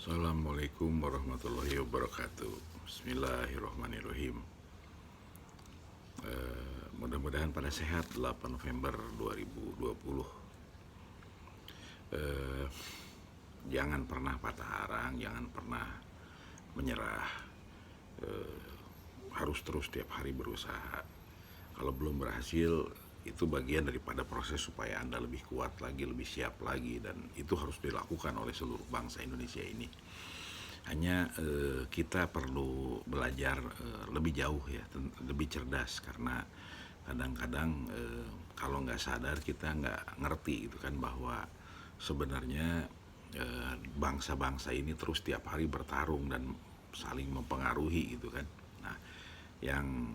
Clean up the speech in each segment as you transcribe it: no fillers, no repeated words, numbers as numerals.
Assalamualaikum warahmatullahi wabarakatuh. Bismillahirrahmanirrahim. Mudah-mudahan pada sehat 8 November 2020. Eh, Jangan pernah patah arang, jangan pernah menyerah. Eh, Harus terus tiap hari berusaha. Kalau belum berhasil, itu bagian daripada proses supaya Anda lebih kuat lagi, lebih siap lagi, dan itu harus dilakukan oleh seluruh bangsa Indonesia ini. Hanya kita perlu belajar lebih jauh ya, lebih cerdas, karena kadang-kadang kalau nggak sadar kita nggak ngerti gitu kan, bahwa sebenarnya bangsa-bangsa ini terus tiap hari bertarung dan saling mempengaruhi gitu kan. Nah, yang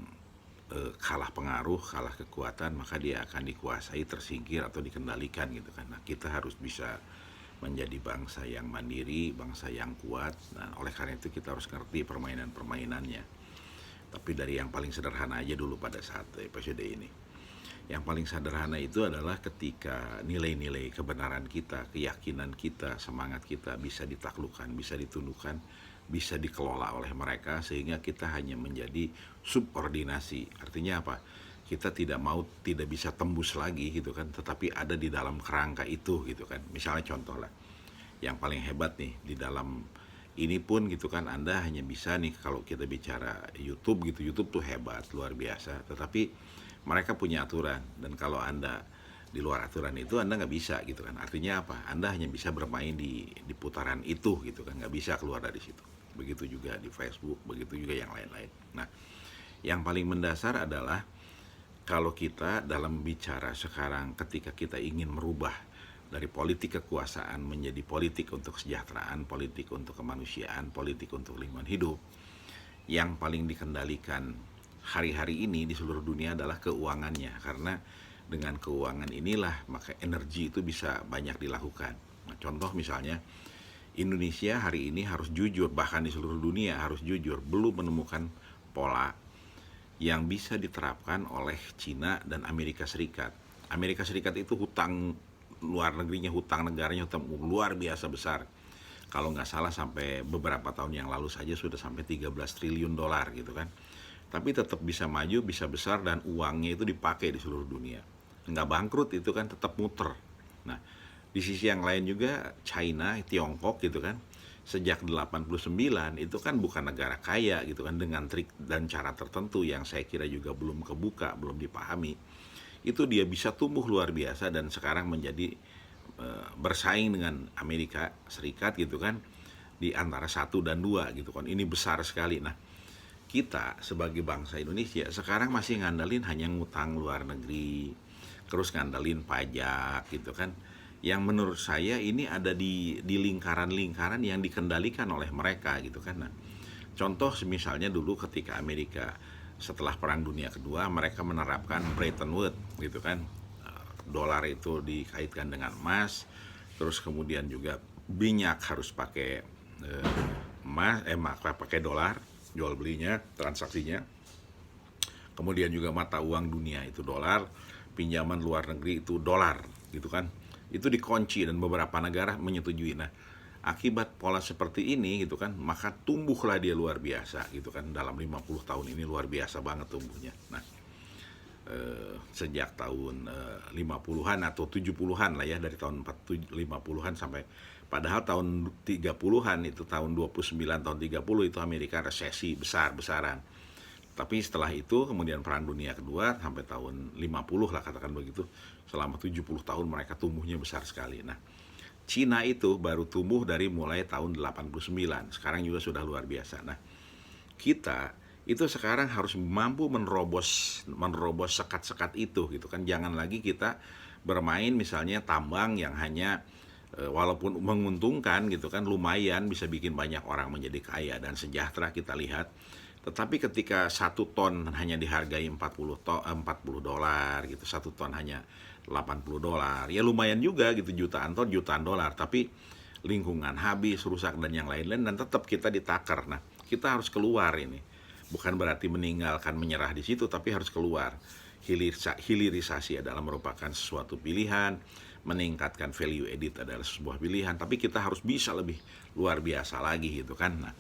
kalah pengaruh, kalah kekuatan, maka dia akan dikuasai, tersingkir atau dikendalikan gitu kan. Nah, kita harus bisa menjadi bangsa yang mandiri, bangsa yang kuat. Nah, oleh karena itu kita harus ngerti permainan-permainannya. Tapi dari yang paling sederhana aja dulu pada saat episode ini. Yang paling sederhana itu adalah ketika nilai-nilai kebenaran kita, keyakinan kita, semangat kita bisa ditaklukkan, bisa ditundukkan, bisa dikelola oleh mereka, sehingga kita hanya menjadi subordinasi. Artinya apa? Kita tidak bisa tembus lagi gitu kan, tetapi ada di dalam kerangka itu gitu kan. Misalnya contoh lah, yang paling hebat nih di dalam ini pun gitu kan, Anda hanya bisa nih, kalau kita bicara YouTube gitu, YouTube tuh hebat, luar biasa, tetapi mereka punya aturan, dan kalau Anda di luar aturan itu Anda nggak bisa gitu kan. Artinya apa? Anda hanya bisa bermain di putaran itu gitu kan, nggak bisa keluar dari situ. Begitu juga di Facebook, begitu juga yang lain-lain. Nah, yang paling mendasar adalah kalau kita dalam bicara sekarang, ketika kita ingin merubah dari politik kekuasaan menjadi politik untuk kesejahteraan, politik untuk kemanusiaan, politik untuk lingkungan hidup, yang paling dikendalikan hari-hari ini di seluruh dunia adalah keuangannya. Karena dengan keuangan inilah maka energi itu bisa banyak dilakukan. Nah, contoh misalnya Indonesia hari ini harus jujur, bahkan di seluruh dunia harus jujur, belum menemukan pola yang bisa diterapkan oleh Cina dan Amerika Serikat. Amerika Serikat itu hutang luar negerinya, hutang negaranya, hutang luar biasa besar. Kalau nggak salah sampai beberapa tahun yang lalu saja sudah sampai 13 triliun dolar gitu kan. Tapi tetap bisa maju, bisa besar, dan uangnya itu dipakai di seluruh dunia. Nggak bangkrut itu kan, tetap muter. Nah, di sisi yang lain juga China, Tiongkok gitu kan, sejak 89 itu kan bukan negara kaya gitu kan, dengan trik dan cara tertentu yang saya kira juga belum kebuka, belum dipahami. Itu dia bisa tumbuh luar biasa dan sekarang menjadi bersaing dengan Amerika Serikat gitu kan, di antara 1 dan 2 gitu kan. Ini besar sekali. Nah, kita sebagai bangsa Indonesia sekarang masih ngandalin hanya ngutang luar negeri, terus ngandalin pajak gitu kan, yang menurut saya ini ada di lingkaran-lingkaran yang dikendalikan oleh mereka gitu kan. Nah, contoh misalnya dulu ketika Amerika setelah Perang Dunia Kedua, mereka menerapkan Bretton Woods gitu kan. Dolar itu dikaitkan dengan emas, terus kemudian juga minyak harus pakai pakai dolar, jual belinya, transaksinya. Kemudian juga mata uang dunia itu dolar, pinjaman luar negeri itu dolar gitu kan. Itu dikunci dan beberapa negara menyetujui. Nah, akibat pola seperti ini gitu kan, maka tumbuhlah dia luar biasa gitu kan. Dalam 50 tahun ini luar biasa banget tumbuhnya. Nah, sejak tahun 50-an atau 70-an lah ya, dari tahun 50-an sampai, padahal tahun 30-an itu, tahun 29 tahun 30 itu Amerika resesi besar-besaran. Tapi setelah itu kemudian Perang Dunia Kedua sampai tahun 50 lah katakan begitu, selama 70 tahun mereka tumbuhnya besar sekali. Nah, Cina itu baru tumbuh dari mulai tahun 89, sekarang juga sudah luar biasa. Nah, kita itu sekarang harus mampu menerobos sekat-sekat itu gitu kan. Jangan lagi kita bermain misalnya tambang yang hanya walaupun menguntungkan gitu kan, lumayan bisa bikin banyak orang menjadi kaya dan sejahtera kita lihat, tetapi ketika 1 ton hanya dihargai 40 dolar gitu, 1 ton hanya 80 dolar, ya lumayan juga gitu, jutaan dolar, tapi lingkungan habis, rusak dan yang lain-lain, dan tetap kita ditakar. Nah, kita harus keluar ini. Bukan berarti meninggalkan, menyerah di situ, tapi harus keluar. Hilirisasi adalah merupakan sesuatu pilihan, meningkatkan value added adalah sebuah pilihan, tapi kita harus bisa lebih luar biasa lagi gitu kan. Nah,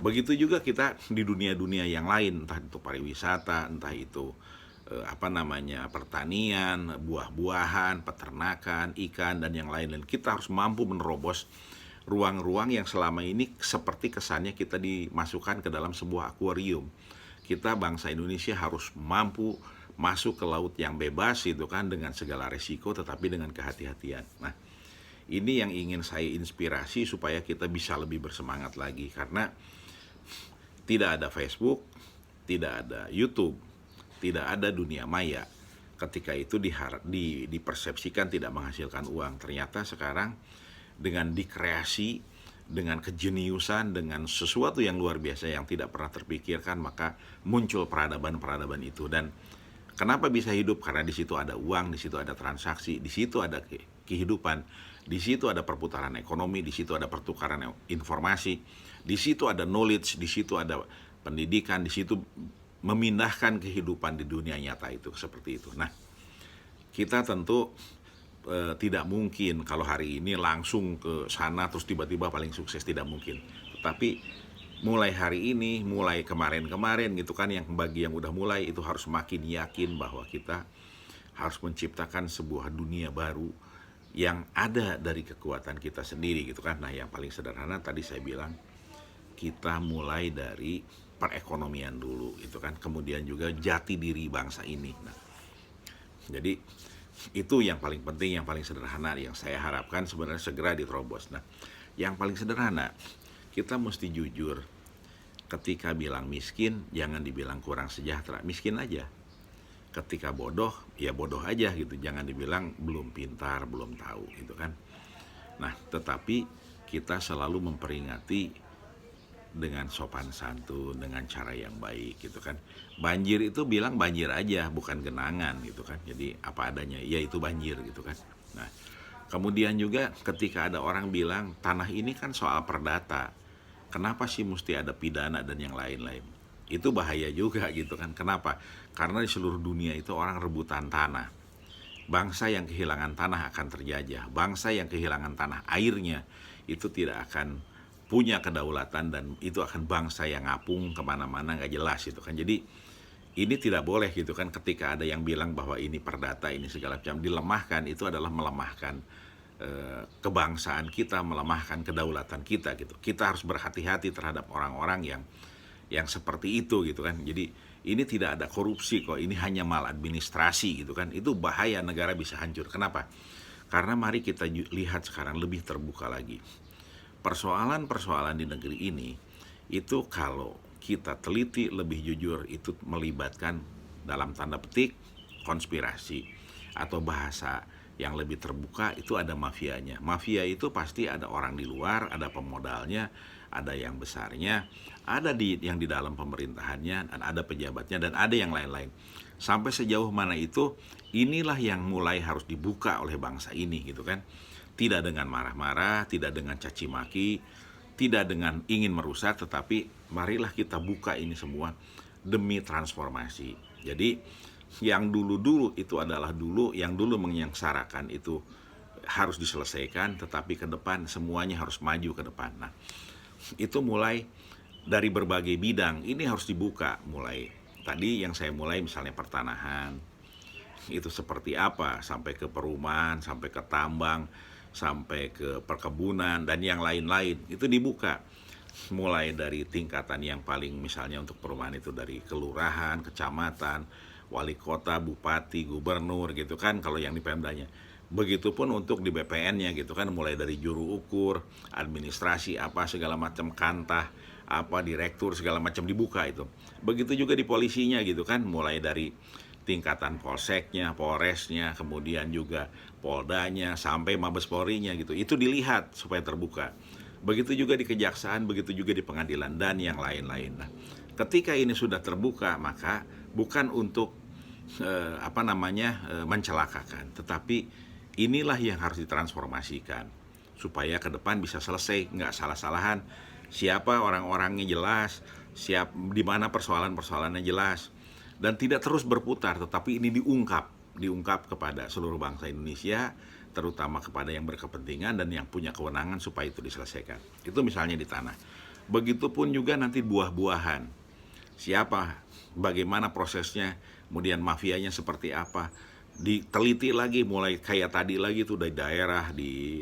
begitu juga kita di dunia-dunia yang lain, entah itu pariwisata, entah itu pertanian, buah-buahan, peternakan, ikan dan yang lain. Dan kita harus mampu menerobos ruang-ruang yang selama ini seperti kesannya kita dimasukkan ke dalam sebuah akuarium. Kita bangsa Indonesia harus mampu masuk ke laut yang bebas itu kan, dengan segala resiko tetapi dengan kehati-hatian. Nah, ini yang ingin saya inspirasi supaya kita bisa lebih bersemangat lagi, karena tidak ada Facebook, tidak ada YouTube, tidak ada dunia maya. Ketika itu dipersepsikan tidak menghasilkan uang. Ternyata sekarang dengan dikreasi, dengan kejeniusan, dengan sesuatu yang luar biasa yang tidak pernah terpikirkan, maka muncul peradaban-peradaban itu. Dan kenapa bisa hidup? Karena di situ ada uang, di situ ada transaksi, di situ ada kehidupan, di situ ada perputaran ekonomi, di situ ada pertukaran informasi, di situ ada knowledge, di situ ada pendidikan, di situ memindahkan kehidupan di dunia nyata itu seperti itu. Nah, kita tentu tidak mungkin kalau hari ini langsung ke sana terus tiba-tiba paling sukses, tidak mungkin. Tetapi mulai hari ini, mulai kemarin-kemarin gitu kan, yang bagi yang udah mulai itu harus makin yakin bahwa kita harus menciptakan sebuah dunia baru yang ada dari kekuatan kita sendiri gitu kan. Nah, yang paling sederhana tadi saya bilang, kita mulai dari perekonomian dulu itu kan, kemudian juga jati diri bangsa ini. Nah, jadi itu yang paling penting, yang paling sederhana yang saya harapkan sebenarnya segera diterobos. Nah, yang paling sederhana, kita mesti jujur. Ketika bilang miskin, jangan dibilang kurang sejahtera, miskin aja. Ketika bodoh, ya bodoh aja gitu, jangan dibilang belum pintar, belum tahu gitu kan. Nah, tetapi kita selalu memperingati dengan sopan santun, dengan cara yang baik gitu kan. Banjir itu bilang banjir aja, bukan genangan gitu kan. Jadi apa adanya, ya itu banjir gitu kan. Nah, kemudian juga ketika ada orang bilang tanah ini kan soal perdata, kenapa sih mesti ada pidana dan yang lain-lain? Itu bahaya juga gitu kan. Kenapa? Karena di seluruh dunia itu orang rebutan tanah. Bangsa yang kehilangan tanah akan terjajah. Bangsa yang kehilangan tanah airnya itu tidak akan punya kedaulatan, dan itu akan bangsa yang ngapung kemana-mana nggak jelas itu kan. Jadi ini tidak boleh gitu kan, ketika ada yang bilang bahwa ini perdata, ini segala macam dilemahkan, itu adalah melemahkan kebangsaan kita, melemahkan kedaulatan kita gitu. Kita harus berhati-hati terhadap orang-orang yang seperti itu gitu kan. Jadi ini tidak ada korupsi kok, ini hanya maladministrasi gitu kan. Itu bahaya, negara bisa hancur. Kenapa? Karena mari kita lihat sekarang lebih terbuka lagi. Persoalan-persoalan di negeri ini itu kalau kita teliti lebih jujur, itu melibatkan dalam tanda petik konspirasi, atau bahasa yang lebih terbuka itu ada mafianya. Mafia itu pasti ada orang di luar, ada pemodalnya, ada yang besarnya, ada yang di dalam pemerintahannya, dan ada pejabatnya, dan ada yang lain-lain. Sampai sejauh mana itu, inilah yang mulai harus dibuka oleh bangsa ini gitu kan. Tidak dengan marah-marah, tidak dengan caci maki, tidak dengan ingin merusak, tetapi marilah kita buka ini semua demi transformasi. Jadi yang dulu-dulu itu adalah yang dulu menyengsarakan itu harus diselesaikan, tetapi ke depan semuanya harus maju ke depan. Nah, itu mulai dari berbagai bidang, ini harus dibuka. Mulai tadi yang saya mulai misalnya pertanahan, itu seperti apa, sampai ke perumahan, sampai ke tambang, sampai ke perkebunan dan yang lain-lain, itu dibuka. Mulai dari tingkatan yang paling, misalnya untuk perumahan itu dari kelurahan, kecamatan, wali kota, bupati, gubernur gitu kan kalau yang di Pemdanya. Begitupun untuk di BPN-nya gitu kan, mulai dari juru ukur, administrasi apa segala macam, kantah apa, direktur segala macam dibuka itu. Begitu juga di polisinya gitu kan, mulai dari tingkatan polseknya, polresnya, kemudian juga poldanya, sampai Mabes Polri-nya gitu. Itu dilihat supaya terbuka. Begitu juga di kejaksaan, begitu juga di pengadilan dan yang lain-lain. Nah, ketika ini sudah terbuka, maka bukan untuk mencelakakan, tetapi inilah yang harus ditransformasikan supaya ke depan bisa selesai, nggak salah-salahan. Siapa orang-orangnya jelas, di mana persoalan-persoalannya jelas, dan tidak terus berputar, tetapi ini diungkap kepada seluruh bangsa Indonesia, terutama kepada yang berkepentingan dan yang punya kewenangan supaya itu diselesaikan. Itu misalnya di tanah. Begitupun juga nanti buah-buahan. Siapa, bagaimana prosesnya, kemudian mafianya seperti apa, diteliti lagi, mulai kayak tadi lagi tuh dari daerah, di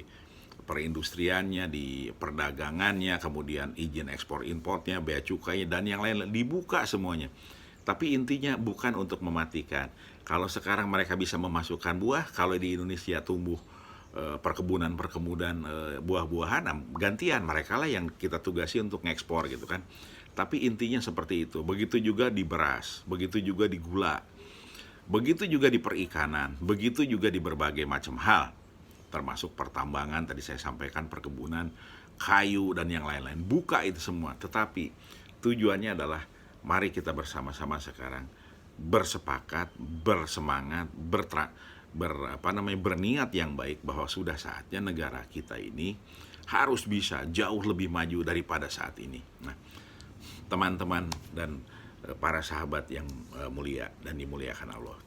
perindustriannya, di perdagangannya, kemudian izin ekspor importnya, bea cukainya, dan yang lain dibuka semuanya. Tapi intinya bukan untuk mematikan. Kalau sekarang mereka bisa memasukkan buah, kalau di Indonesia tumbuh perkebunan-perkebunan buah-buahan, gantian mereka lah yang kita tugasi untuk ngekspor gitu kan. Tapi intinya seperti itu. Begitu juga di beras, begitu juga di gula, begitu juga di perikanan, begitu juga di berbagai macam hal, termasuk pertambangan, tadi saya sampaikan perkebunan, kayu, dan yang lain-lain. Buka itu semua, tetapi tujuannya adalah mari kita bersama-sama sekarang bersepakat, bersemangat, berniat yang baik bahwa sudah saatnya negara kita ini harus bisa jauh lebih maju daripada saat ini. Nah, teman-teman dan para sahabat yang mulia dan dimuliakan Allah,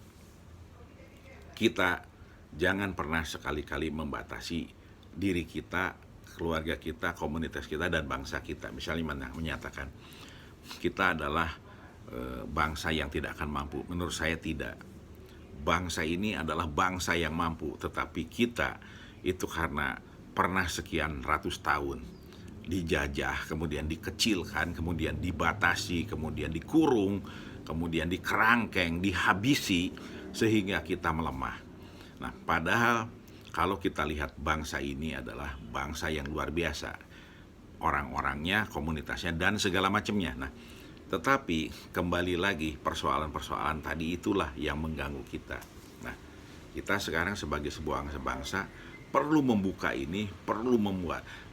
kita jangan pernah sekali-kali membatasi diri kita, keluarga kita, komunitas kita, dan bangsa kita. Misalnya menyatakan kita adalah bangsa yang tidak akan mampu. Menurut saya tidak. Bangsa ini adalah bangsa yang mampu, tetapi kita itu karena pernah sekian ratus tahun dijajah, kemudian dikecilkan, kemudian dibatasi, kemudian dikurung, kemudian dikerangkeng, dihabisi, sehingga kita melemah. Nah, padahal kalau kita lihat bangsa ini adalah bangsa yang luar biasa, orang-orangnya, komunitasnya, dan segala macamnya. Nah, tetapi kembali lagi persoalan-persoalan tadi itulah yang mengganggu kita. Nah, kita sekarang sebagai sebuah bangsa perlu membuka ini, perlu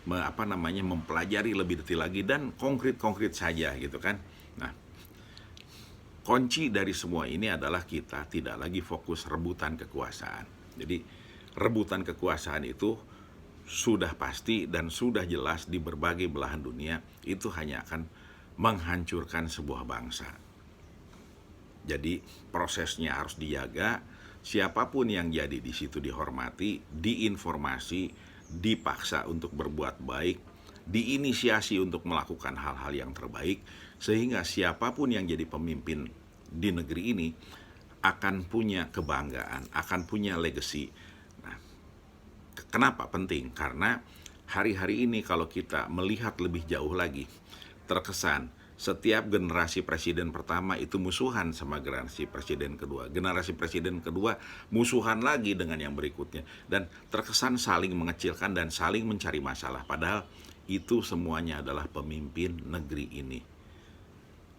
mempelajari lebih detail lagi dan konkret-konkret saja gitu kan. Nah, kunci dari semua ini adalah kita tidak lagi fokus rebutan kekuasaan. Jadi rebutan kekuasaan itu sudah pasti dan sudah jelas di berbagai belahan dunia, itu hanya akan menghancurkan sebuah bangsa. Jadi prosesnya harus dijaga, siapapun yang jadi di situ dihormati, diinformasi, dipaksa untuk berbuat baik, diinisiasi untuk melakukan hal-hal yang terbaik, sehingga siapapun yang jadi pemimpin di negeri ini akan punya kebanggaan, akan punya legacy. Nah, kenapa penting? Karena hari-hari ini kalau kita melihat lebih jauh lagi, terkesan setiap generasi presiden pertama itu musuhan sama generasi presiden kedua. Generasi presiden kedua musuhan lagi dengan yang berikutnya. Dan terkesan saling mengecilkan dan saling mencari masalah. Padahal itu semuanya adalah pemimpin negeri ini.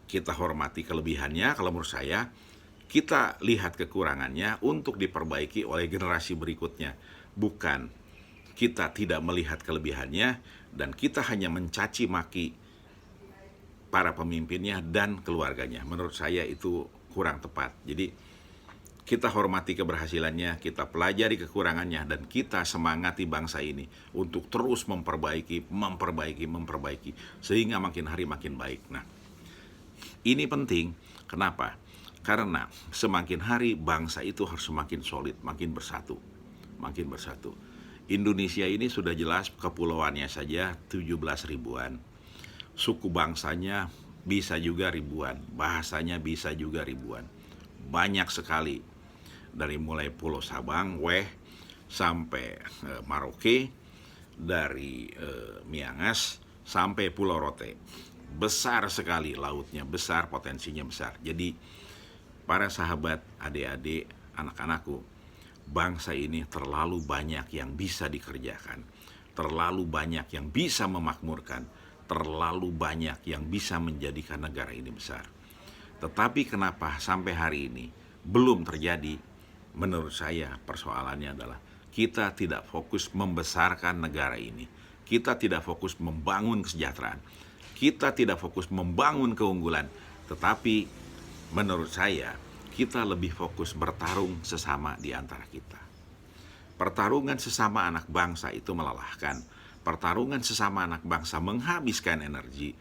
Kita hormati kelebihannya, kalau menurut saya. Kita lihat kekurangannya untuk diperbaiki oleh generasi berikutnya. Bukan kita tidak melihat kelebihannya dan kita hanya mencaci maki para pemimpinnya dan keluarganya. Menurut saya itu kurang tepat. Jadi kita hormati keberhasilannya, kita pelajari kekurangannya, dan kita semangati bangsa ini untuk terus memperbaiki, sehingga makin hari makin baik. Nah, ini penting. Kenapa? Karena semakin hari bangsa itu harus semakin solid, makin bersatu. Indonesia ini sudah jelas kepulauannya saja 17 ribuan. Suku bangsanya bisa juga ribuan, bahasanya bisa juga ribuan. Banyak sekali, dari mulai Pulau Sabang, Weh, sampai Maroke, dari Miangas sampai Pulau Rote. Besar sekali lautnya, besar, potensinya besar. Jadi para sahabat, adik-adik, anak-anakku, bangsa ini terlalu banyak yang bisa dikerjakan, terlalu banyak yang bisa memakmurkan, terlalu banyak yang bisa menjadikan negara ini besar. Tetapi kenapa sampai hari ini belum terjadi? Menurut saya persoalannya adalah kita tidak fokus membesarkan negara ini. Kita tidak fokus membangun kesejahteraan. Kita tidak fokus membangun keunggulan. Tetapi menurut saya kita lebih fokus bertarung sesama di antara kita. Pertarungan sesama anak bangsa itu melelahkan. Pertarungan sesama anak bangsa menghabiskan energi.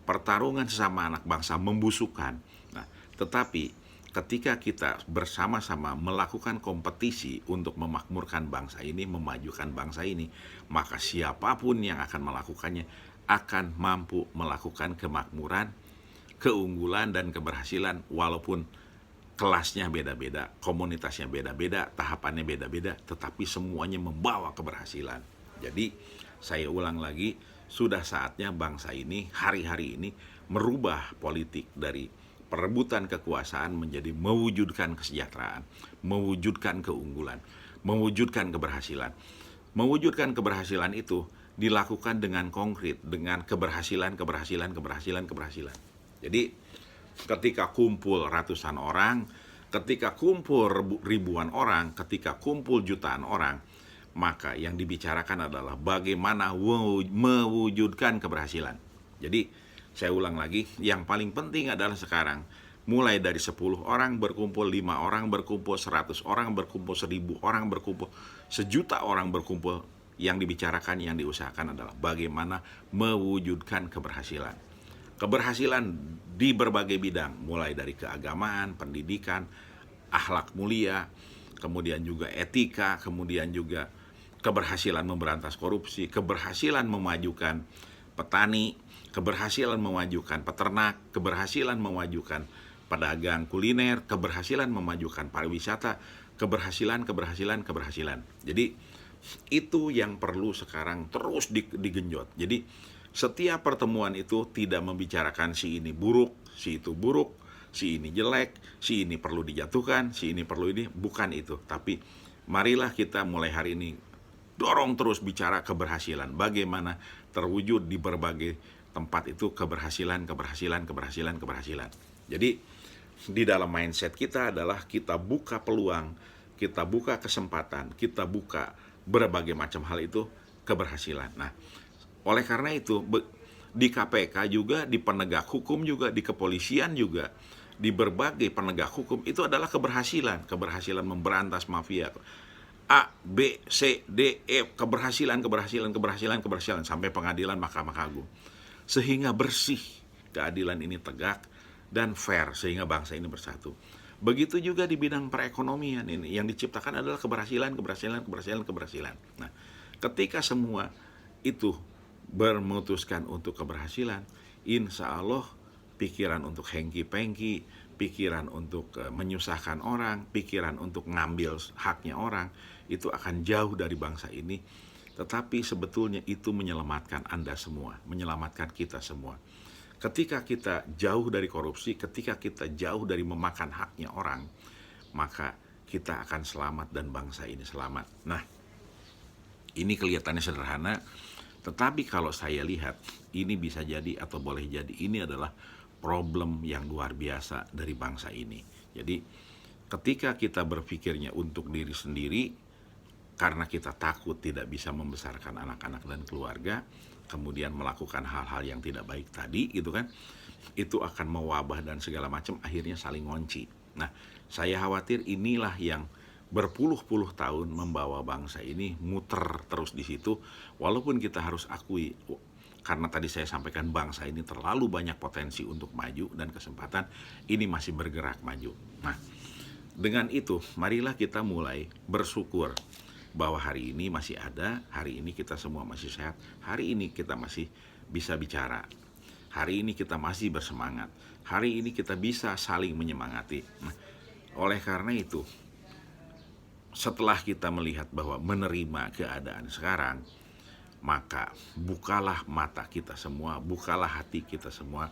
Pertarungan sesama anak bangsa membusukkan. Nah, tetapi ketika kita bersama-sama melakukan kompetisi untuk memakmurkan bangsa ini, memajukan bangsa ini, maka siapapun yang akan melakukannya akan mampu melakukan kemakmuran, keunggulan, dan keberhasilan, walaupun kelasnya beda-beda, komunitasnya beda-beda, tahapannya beda-beda, tetapi semuanya membawa keberhasilan. Jadi saya ulang lagi, sudah saatnya bangsa ini hari-hari ini merubah politik dari perebutan kekuasaan menjadi mewujudkan kesejahteraan, mewujudkan keunggulan, mewujudkan keberhasilan. Mewujudkan keberhasilan itu dilakukan dengan konkret, dengan keberhasilan. Jadi ketika kumpul ratusan orang, ketika kumpul ribuan orang, ketika kumpul jutaan orang, maka yang dibicarakan adalah bagaimana mewujudkan keberhasilan. Jadi saya ulang lagi, yang paling penting adalah sekarang mulai dari 10 orang berkumpul, 5 orang berkumpul, 100 orang berkumpul, 1000 orang berkumpul, 1.000.000 orang berkumpul. Yang dibicarakan, yang diusahakan adalah bagaimana mewujudkan keberhasilan. Keberhasilan di berbagai bidang, mulai dari keagamaan, pendidikan, akhlak mulia, kemudian juga etika, kemudian juga keberhasilan memberantas korupsi, keberhasilan memajukan petani, keberhasilan memajukan peternak, keberhasilan memajukan pedagang kuliner, keberhasilan memajukan pariwisata, keberhasilan. Jadi itu yang perlu sekarang terus digenjot. Jadi setiap pertemuan itu tidak membicarakan si ini buruk, si itu buruk, si ini jelek, si ini perlu dijatuhkan, si ini perlu ini, bukan itu. Tapi marilah kita mulai hari ini dorong terus bicara keberhasilan. Bagaimana terwujud di berbagai tempat itu keberhasilan. Jadi di dalam mindset kita adalah kita buka peluang, kita buka kesempatan, kita buka berbagai macam hal itu keberhasilan. Nah, oleh karena itu di KPK juga, di penegak hukum juga, di kepolisian juga, di berbagai penegak hukum itu adalah keberhasilan memberantas mafia. A, B, C, D, E, keberhasilan sampai pengadilan Mahkamah Agung. Sehingga bersih, keadilan ini tegak dan fair, sehingga bangsa ini bersatu. Begitu juga di bidang perekonomian ini, yang diciptakan adalah keberhasilan. Nah, ketika semua itu memutuskan untuk keberhasilan, insya Allah pikiran untuk hengki-pengki, pikiran untuk menyusahkan orang, pikiran untuk ngambil haknya orang, itu akan jauh dari bangsa ini. Tetapi sebetulnya itu menyelamatkan Anda semua, menyelamatkan kita semua. Ketika kita jauh dari korupsi, ketika kita jauh dari memakan haknya orang, maka kita akan selamat dan bangsa ini selamat. Nah, ini kelihatannya sederhana, tetapi kalau saya lihat, ini bisa jadi atau boleh jadi ini adalah problem yang luar biasa dari bangsa ini. Jadi, ketika kita berpikirnya untuk diri sendiri, karena kita takut tidak bisa membesarkan anak-anak dan keluarga, kemudian melakukan hal-hal yang tidak baik tadi gitu kan, itu akan mewabah dan segala macam, akhirnya saling ngunci. Nah, saya khawatir inilah yang berpuluh-puluh tahun membawa bangsa ini muter terus di situ, walaupun kita harus akui, karena tadi saya sampaikan bangsa ini terlalu banyak potensi untuk maju dan kesempatan, ini masih bergerak maju. Nah, dengan itu marilah kita mulai bersyukur bahwa hari ini masih ada, hari ini kita semua masih sehat, hari ini kita masih bisa bicara, hari ini kita masih bersemangat, hari ini kita bisa saling menyemangati. Nah, oleh karena itu, setelah kita melihat bahwa menerima keadaan sekarang, maka bukalah mata kita semua, bukalah hati kita semua,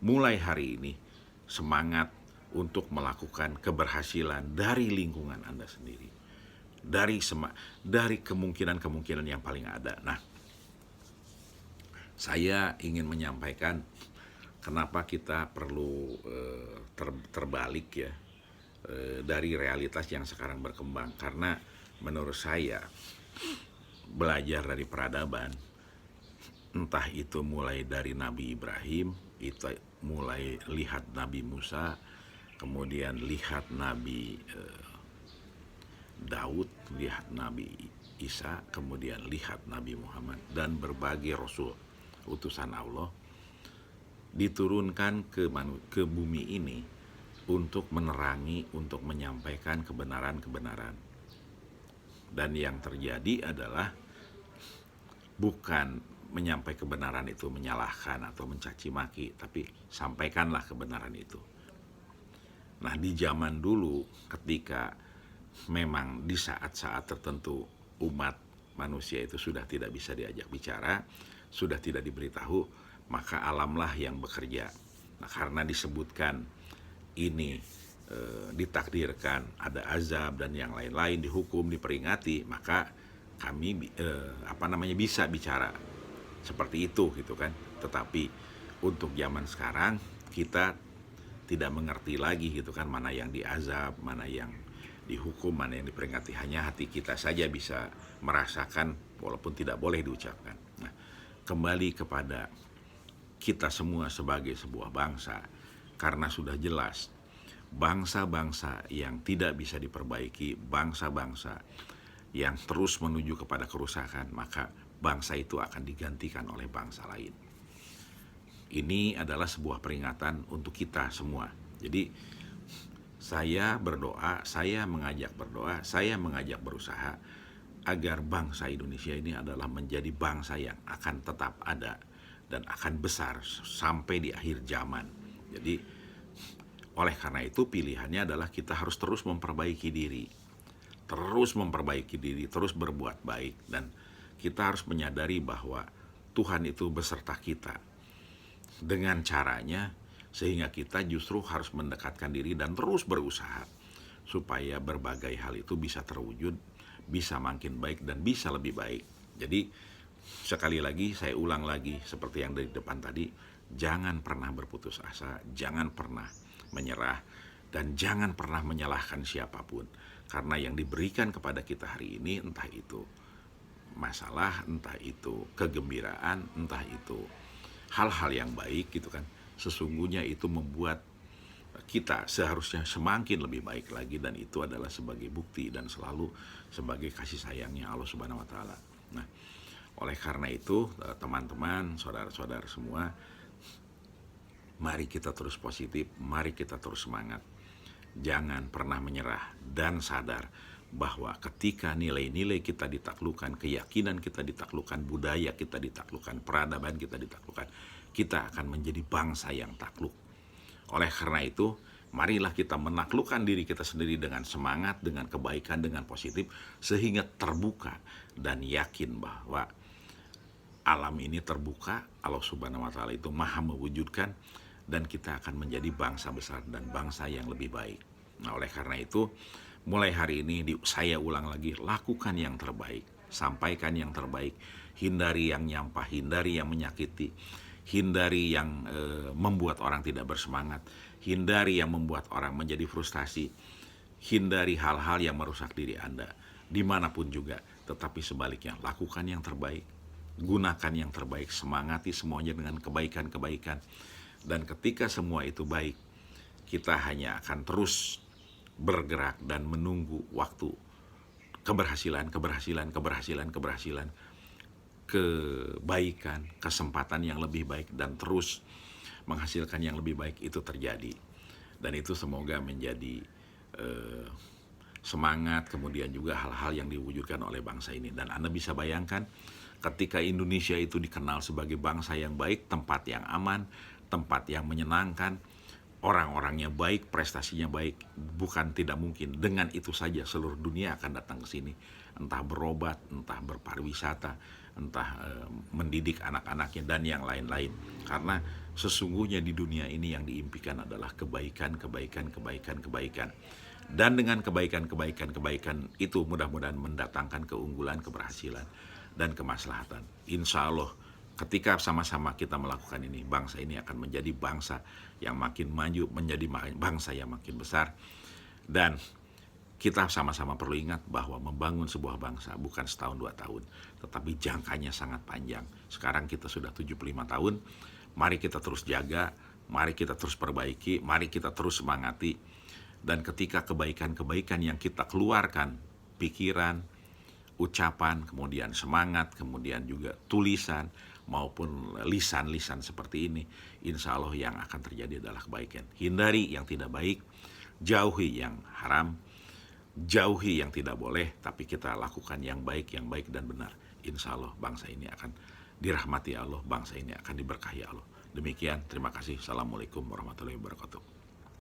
mulai hari ini semangat untuk melakukan keberhasilan dari lingkungan Anda sendiri, dari kemungkinan-kemungkinan yang paling ada. Nah, saya ingin menyampaikan kenapa kita perlu terbalik ya dari realitas yang sekarang berkembang. Karena menurut saya belajar dari peradaban, entah itu mulai dari Nabi Ibrahim, itu mulai lihat Nabi Musa, kemudian lihat Nabi Daud, lihat Nabi Isa, kemudian lihat Nabi Muhammad, dan berbagai Rasul utusan Allah diturunkan ke bumi ini untuk menerangi, untuk menyampaikan kebenaran-kebenaran. Dan yang terjadi adalah bukan menyampaikan kebenaran itu menyalahkan atau mencaci maki, tapi sampaikanlah kebenaran itu. Nah, di zaman dulu ketika memang di saat-saat tertentu umat manusia itu sudah tidak bisa diajak bicara, sudah tidak diberitahu, maka alamlah yang bekerja. Nah, karena disebutkan ini ditakdirkan ada azab dan yang lain-lain, dihukum, diperingati, maka kami bisa bicara seperti itu gitu kan. Tetapi untuk zaman sekarang kita tidak mengerti lagi gitu kan, mana yang diazab, mana yang dihukum, mana yang diperingati. Hanya hati kita saja bisa merasakan walaupun tidak boleh diucapkan. Nah, kembali kepada kita semua sebagai sebuah bangsa, karena sudah jelas bangsa-bangsa yang tidak bisa diperbaiki, bangsa-bangsa yang terus menuju kepada kerusakan, maka bangsa itu akan digantikan oleh bangsa lain. Ini adalah sebuah peringatan untuk kita semua. Jadi saya berdoa, saya mengajak berdoa, saya mengajak berusaha agar bangsa Indonesia ini adalah menjadi bangsa yang akan tetap ada dan akan besar sampai di akhir zaman. Jadi oleh karena itu pilihannya adalah kita harus terus memperbaiki diri, terus berbuat baik, dan kita harus menyadari bahwa Tuhan itu beserta kita dengan caranya, sehingga kita justru harus mendekatkan diri dan terus berusaha supaya berbagai hal itu bisa terwujud, bisa makin baik dan bisa lebih baik. Jadi sekali lagi saya ulang lagi seperti yang dari depan tadi, jangan pernah berputus asa, jangan pernah menyerah, dan jangan pernah menyalahkan siapapun, karena yang diberikan kepada kita hari ini entah itu masalah, entah itu kegembiraan, entah itu hal-hal yang baik gitu kan, sesungguhnya itu membuat kita seharusnya semakin lebih baik lagi, dan itu adalah sebagai bukti dan selalu sebagai kasih sayangnya Allah Subhanahu wa taala. Nah, oleh karena itu teman-teman, saudara-saudara semua, mari kita terus positif, mari kita terus semangat. Jangan pernah menyerah dan sadar bahwa ketika nilai-nilai kita ditaklukkan, keyakinan kita ditaklukkan, budaya kita ditaklukkan, peradaban kita ditaklukkan, kita akan menjadi bangsa yang takluk. Oleh karena itu, marilah kita menaklukkan diri kita sendiri dengan semangat, dengan kebaikan, dengan positif, sehingga terbuka dan yakin bahwa alam ini terbuka, Allah Subhanahu wa taala itu maha mewujudkan, dan kita akan menjadi bangsa besar dan bangsa yang lebih baik. Nah, oleh karena itu, mulai hari ini saya ulang lagi, lakukan yang terbaik, sampaikan yang terbaik, hindari yang nyampah, hindari yang menyakiti, hindari yang membuat orang tidak bersemangat, hindari yang membuat orang menjadi frustasi, hindari hal-hal yang merusak diri Anda dimanapun juga. Tetapi sebaliknya, lakukan yang terbaik, gunakan yang terbaik, semangati semuanya dengan kebaikan-kebaikan. Dan ketika semua itu baik, kita hanya akan terus bergerak dan menunggu waktu keberhasilan, kebaikan, kesempatan yang lebih baik, dan terus menghasilkan yang lebih baik itu terjadi. Dan itu semoga menjadi semangat, kemudian juga hal-hal yang diwujudkan oleh bangsa ini. Dan Anda bisa bayangkan ketika Indonesia itu dikenal sebagai bangsa yang baik, tempat yang aman, tempat yang menyenangkan, orang-orangnya baik, prestasinya baik, bukan tidak mungkin. Dengan itu saja seluruh dunia akan datang ke sini, entah berobat, entah berpariwisata, entah mendidik anak-anaknya, dan yang lain-lain. Karena sesungguhnya di dunia ini yang diimpikan adalah kebaikan. Dan dengan kebaikan itu mudah-mudahan mendatangkan keunggulan, keberhasilan, dan kemaslahatan. Insya Allah ketika sama-sama kita melakukan ini, bangsa ini akan menjadi bangsa yang makin maju, menjadi bangsa yang makin besar. Dan kita sama-sama perlu ingat bahwa membangun sebuah bangsa bukan setahun 2 tahun, tetapi jangkanya sangat panjang. Sekarang kita sudah 75 tahun, mari kita terus jaga, mari kita terus perbaiki, mari kita terus semangati. Dan ketika kebaikan-kebaikan yang kita keluarkan, pikiran, ucapan, kemudian semangat, kemudian juga tulisan, maupun lisan-lisan seperti ini, insya Allah yang akan terjadi adalah kebaikan. Hindari yang tidak baik, jauhi yang haram, jauhi yang tidak boleh, tapi kita lakukan yang baik dan benar. Insya Allah bangsa ini akan dirahmati Allah, bangsa ini akan diberkahi Allah. Demikian, terima kasih. Assalamualaikum warahmatullahi wabarakatuh.